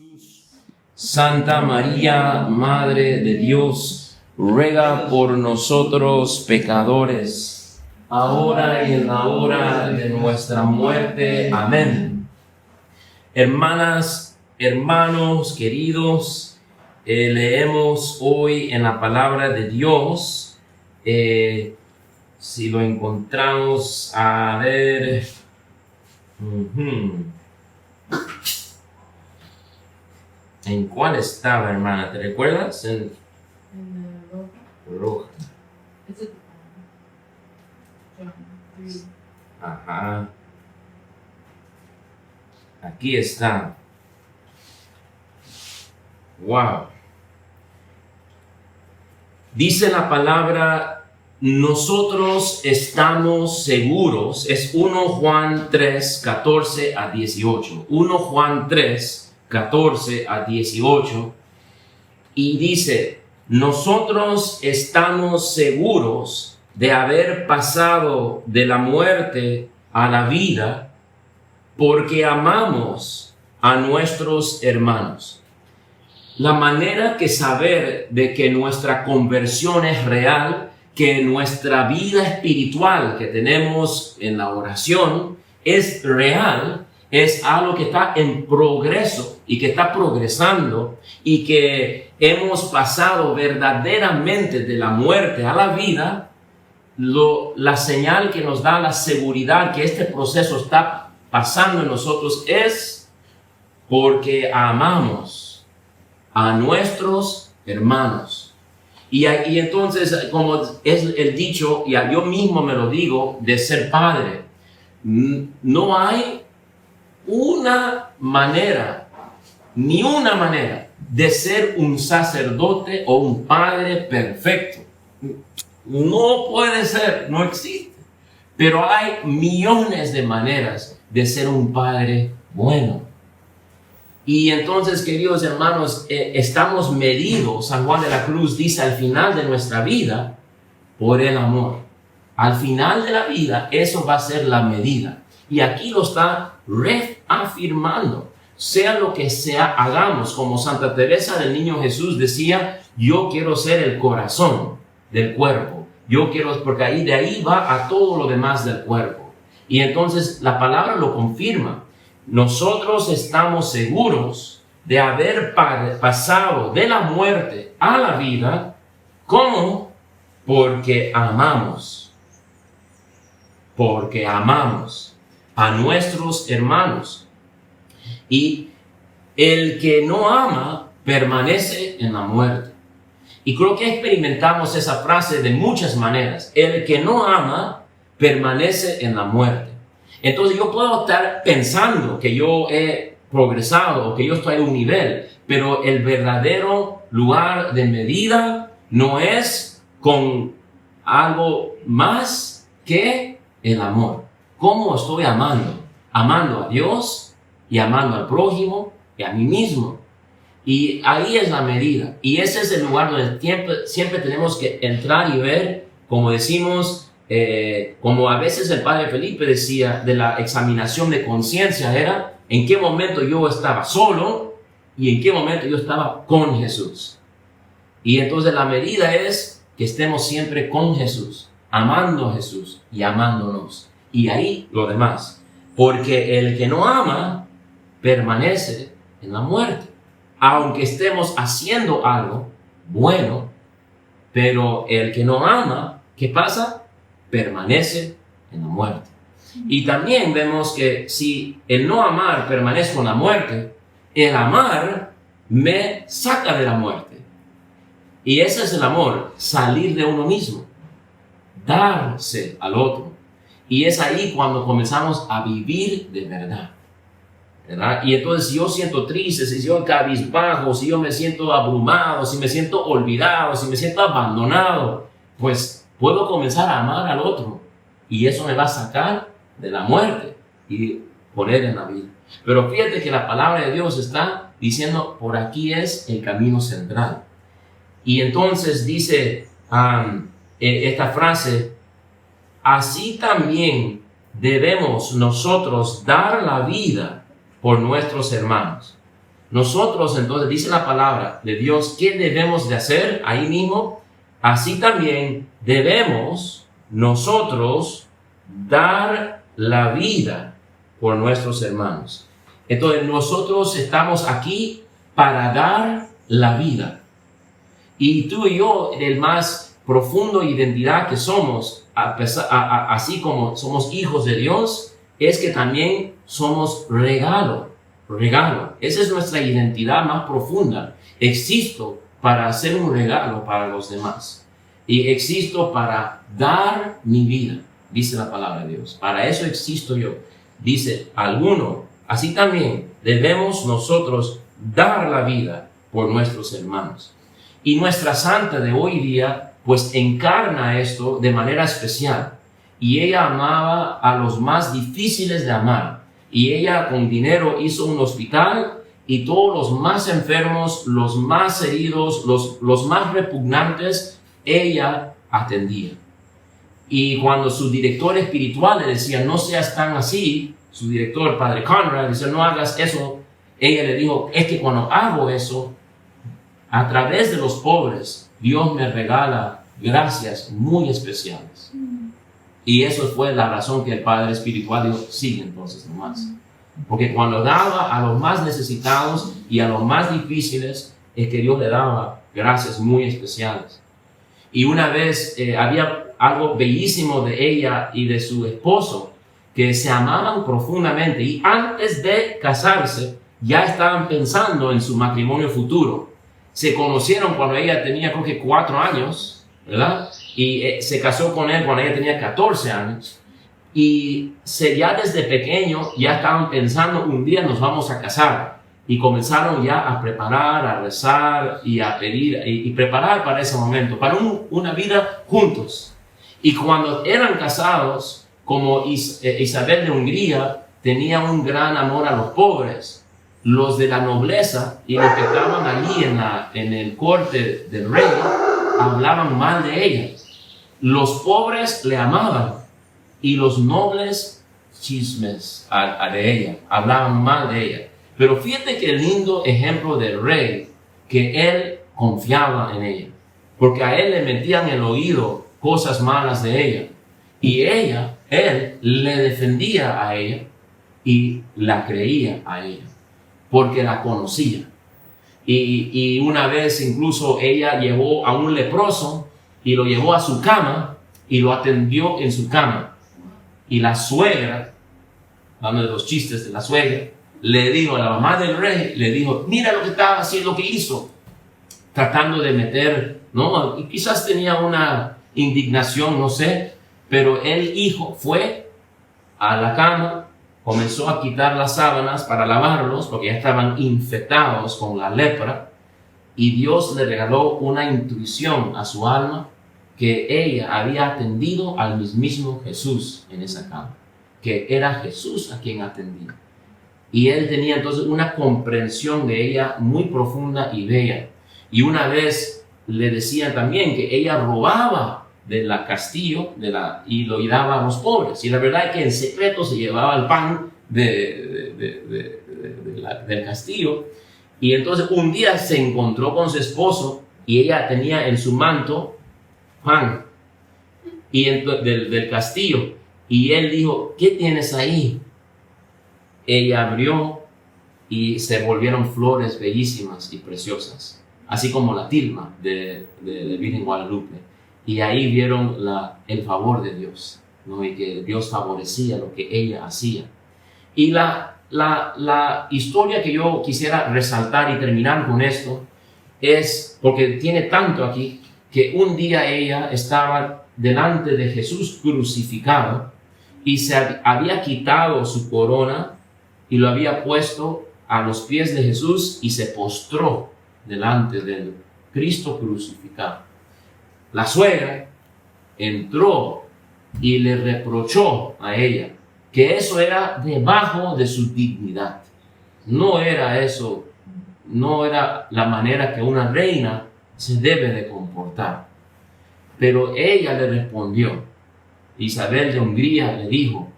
Jesús. Santa María, Madre de Dios, ruega por nosotros pecadores, ahora y en la hora de nuestra muerte. Amén. Hermanas, hermanos queridos, leemos hoy en la palabra de Dios. Si lo encontramos, a ver. ¿En cuál estaba, hermana? ¿Te recuerdas? En la roja. John 3. Ajá. Aquí está. Wow. Dice la palabra, nosotros estamos seguros. Es 1 Juan 3, 14 a 18. 1 Juan 3, 14 a 18. Y dice, nosotros estamos seguros de haber pasado de la muerte a la vida porque amamos a nuestros hermanos. La manera que saber de que nuestra conversión es real, que nuestra vida espiritual que tenemos en la oración es real, es algo que está en progreso y que está progresando y que hemos pasado verdaderamente de la muerte a la vida. La señal que nos da la seguridad que este proceso está pasando en nosotros es porque amamos a nuestros hermanos. Y entonces, como es el dicho, y yo mismo me lo digo, de ser padre, no hay ni una manera de ser un sacerdote o un padre perfecto. No puede ser, no existe. Pero hay millones de maneras de ser un padre bueno. Y entonces, queridos hermanos, estamos medidos, San Juan de la Cruz dice, al final de nuestra vida, por el amor. Al final de la vida, eso va a ser la medida. Y aquí lo está reafirmando. Sea lo que sea, hagamos. Como Santa Teresa del Niño Jesús decía, yo quiero ser el corazón del cuerpo. Yo quiero, porque de ahí va a todo lo demás del cuerpo. Y entonces la palabra lo confirma. Nosotros estamos seguros de haber pasado de la muerte a la vida. ¿Cómo? Porque amamos. Porque amamos a nuestros hermanos. Y el que no ama permanece en la muerte. Y creo que experimentamos esa frase de muchas maneras. El que no ama permanece en la muerte. Entonces yo puedo estar pensando que yo he progresado o que yo estoy a un nivel, pero el verdadero lugar de medida no es con algo más que el amor. ¿Cómo estoy amando? Amando a Dios y amando al prójimo y a mí mismo. Y ahí es la medida. Y ese es el lugar donde siempre tenemos que entrar y ver, como decimos, como a veces el padre Felipe decía, de la examinación de conciencia era en qué momento yo estaba solo y en qué momento yo estaba con Jesús. Y entonces la medida es que estemos siempre con Jesús, amando a Jesús y amándonos. Y ahí lo demás. Porque el que no ama permanece en la muerte. Aunque estemos haciendo algo bueno, pero el que no ama, ¿qué pasa? Permanece en la muerte. Y también vemos que si el no amar permanece en la muerte, el amar me saca de la muerte. Y ese es el amor, salir de uno mismo, darse al otro. Y es ahí cuando comenzamos a vivir de verdad. ¿Verdad? Y entonces si yo siento triste, si yo cabizbajo, si yo me siento abrumado, si me siento olvidado, si me siento abandonado, pues puedo comenzar a amar al otro. Y eso me va a sacar de la muerte y poner en la vida. Pero fíjate que la palabra de Dios está diciendo, por aquí es el camino central. Y entonces dice esta frase, así también debemos nosotros dar la vida por nuestros hermanos. Nosotros entonces, dice la palabra de Dios, ¿qué debemos de hacer ahí mismo? Así también debemos nosotros dar la vida por nuestros hermanos. Entonces nosotros estamos aquí para dar la vida. Y tú y yo, el más profundo identidad que somos, así como somos hijos de Dios, es que también somos regalo. Esa es nuestra identidad más profunda. Existo para hacer un regalo para los demás. Y existo para dar mi vida, dice la palabra de Dios. Para eso existo yo. Dice alguno, así también debemos nosotros dar la vida por nuestros hermanos. Y nuestra santa de hoy día, pues encarna esto de manera especial. Y ella amaba a los más difíciles de amar. Y ella con dinero hizo un hospital y todos los más enfermos, los más heridos, los más repugnantes, ella atendía. Y cuando su director espiritual le decía, no seas tan así, su director, Padre Conrad, decía, no hagas eso, ella le dijo, es que cuando hago eso, a través de los pobres, Dios me regala gracias muy especiales. Y eso fue la razón que el Padre espiritual dijo, sigue entonces nomás. Porque cuando daba a los más necesitados y a los más difíciles, es que Dios le daba gracias muy especiales. Y una vez había algo bellísimo de ella y de su esposo, que se amaban profundamente y antes de casarse ya estaban pensando en su matrimonio futuro. Se conocieron cuando ella tenía creo que 4 años, ¿verdad? Y se casó con él cuando ella tenía 14 años. Y ya desde pequeño ya estaban pensando, un día nos vamos a casar. Y comenzaron ya a preparar, a rezar y a pedir y preparar para ese momento, para una vida juntos. Y cuando eran casados, como Isabel de Hungría tenía un gran amor a los pobres, los de la nobleza y los que estaban allí en el corte del rey hablaban mal de ella. Los pobres le amaban y los nobles chismes de ella, hablaban mal de ella. Pero fíjate que el lindo ejemplo del rey, que él confiaba en ella, porque a él le metían en el oído cosas malas de ella, y él le defendía a ella y la creía a ella, porque la conocía. Y una vez incluso ella llevó a un leproso y lo llevó a su cama y lo atendió en su cama. Y la suegra, hablando de los chistes de la suegra, le dijo a la mamá del rey, le dijo, mira lo que estaba haciendo, lo que hizo, tratando de meter, ¿no? Y quizás tenía una indignación, no sé, pero el hijo fue a la cama, comenzó a quitar las sábanas para lavarlos, porque ya estaban infectados con la lepra, y Dios le regaló una intuición a su alma, que ella había atendido al mismísimo Jesús en esa cama, que era Jesús a quien atendía. Y él tenía entonces una comprensión de ella muy profunda y bella. Y una vez le decían también que ella robaba del castillo y lo daba a los pobres. Y la verdad es que en secreto se llevaba el pan del castillo. Y entonces un día se encontró con su esposo y ella tenía en su manto pan del castillo. Y él dijo, ¿qué tienes ahí? Ella abrió y se volvieron flores bellísimas y preciosas, así como la tilma de Virgen Guadalupe. Y ahí vieron el favor de Dios, ¿no? Y que Dios favorecía lo que ella hacía. Y la historia que yo quisiera resaltar y terminar con esto es, porque tiene tanto aquí, que un día ella estaba delante de Jesús crucificado y se había quitado su corona y lo había puesto a los pies de Jesús y se postró delante del Cristo crucificado. La suegra entró y le reprochó a ella que eso era debajo de su dignidad. No era eso, no era la manera que una reina se debe de comportar. Pero ella le respondió, Isabel de Hungría le dijo,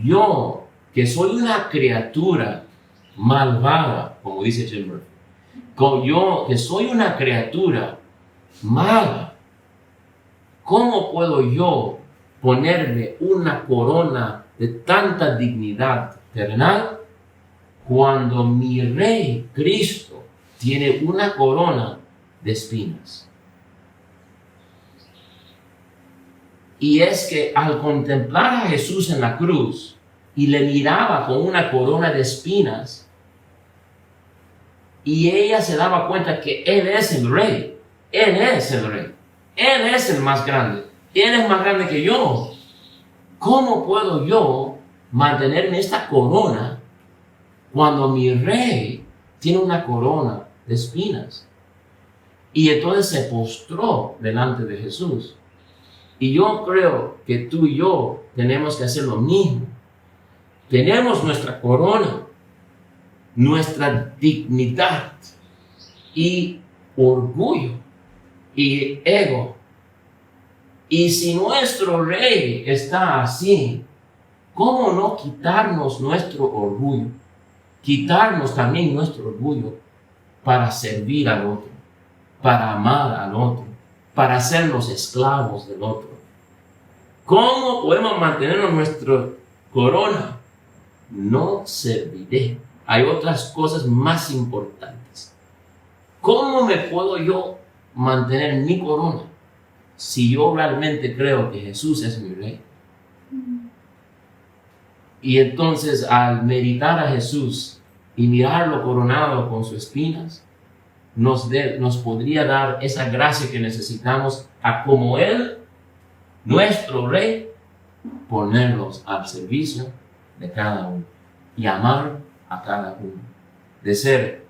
yo, que soy una criatura malvada, como dice Jim Murphy. Como yo, que soy una criatura mala, ¿cómo puedo yo ponerme una corona de tanta dignidad terrenal cuando mi Rey Cristo tiene una corona de espinas? Y es que al contemplar a Jesús en la cruz y le miraba con una corona de espinas, y ella se daba cuenta que Él es el Rey, Él es el Rey, Él es el más grande, Él es más grande que yo. ¿Cómo puedo yo mantenerme esta corona cuando mi Rey tiene una corona de espinas? Y entonces se postró delante de Jesús. Y yo creo que tú y yo tenemos que hacer lo mismo. Tenemos nuestra corona, nuestra dignidad y orgullo y ego. Y si nuestro Rey está así, ¿cómo no quitarnos nuestro orgullo? Quitarnos también nuestro orgullo para servir al otro, para amar al otro, para ser los esclavos del otro. ¿Cómo podemos mantener nuestra corona? No serviré. Hay otras cosas más importantes. ¿Cómo me puedo yo mantener mi corona si yo realmente creo que Jesús es mi Rey? Y entonces al meditar a Jesús y mirarlo coronado con sus espinas, nos podría dar esa gracia que necesitamos a como Él, nuestro Rey, ponerlos al servicio de cada uno y amar a cada uno, de ser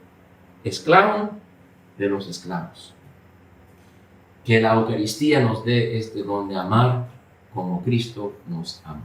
esclavo de los esclavos. Que la Eucaristía nos dé este don de amar como Cristo nos ama.